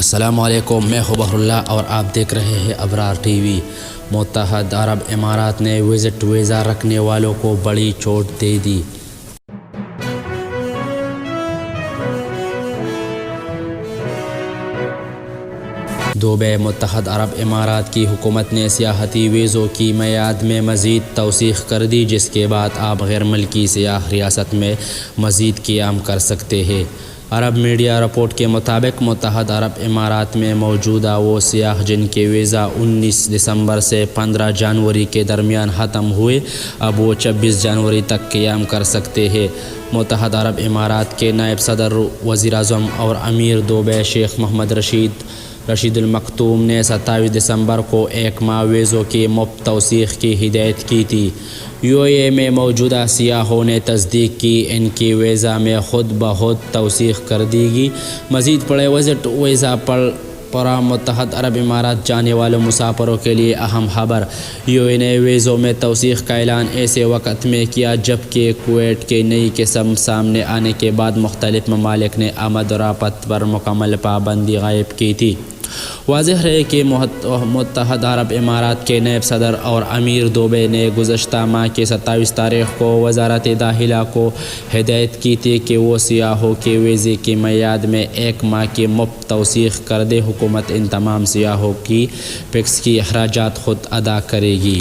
السلام علیکم، میں ہوں بحر اللہ اور آپ دیکھ رہے ہیں ابرار ٹی وی۔ متحدہ عرب امارات نے وزٹ ویزا رکھنے والوں کو بڑی چھوٹ دے دی۔ دبئی متحدہ عرب امارات کی حکومت نے سیاحتی ویزوں کی میعاد میں مزید توسیع کر دی، جس کے بعد آپ غیر ملکی سیاح ریاست میں مزید قیام کر سکتے ہیں۔ عرب میڈیا رپورٹ کے مطابق متحدہ عرب امارات میں موجودہ وہ سیاح جن کے ویزا 19 دسمبر سے 15 جنوری کے درمیان ختم ہوئے، اب وہ 26 جنوری تک قیام کر سکتے ہیں۔ متحدہ عرب امارات کے نائب صدر، وزیر اعظم اور امیر دبئی شیخ محمد رشید المکتوم نے 27 دسمبر کو ایک ماہ ویزوں کی مفت توسیع کی ہدایت کی تھی۔ یو اے ای میں موجودہ سیاحوں نے تصدیق کی ان کی ویزا میں خود بخود توسیع کر دی گی۔ مزید پڑھیں وزٹ ویزا پر متحدہ عرب امارات جانے والے مسافروں کے لیے اہم خبر۔ یو اے نے ویزوں میں توسیع کا اعلان ایسے وقت میں کیا جبکہ کویت کی نئی قسم سامنے آنے کے بعد مختلف ممالک نے آمد و رفت پر مکمل پابندی عائد کی تھی۔ واضح ہے کہ متحدہ عرب امارات کے نائب صدر اور امیر دبئی نے گزشتہ ماہ کی 27 تاریخ کو وزارت داخلہ کو ہدایت کی تھی کہ وہ سیاحوں کے ویزے کی میعاد میں ایک ماہ کی مفت توسیع کر دے۔ حکومت ان تمام سیاحوں کی ٹیکس کی اخراجات خود ادا کرے گی۔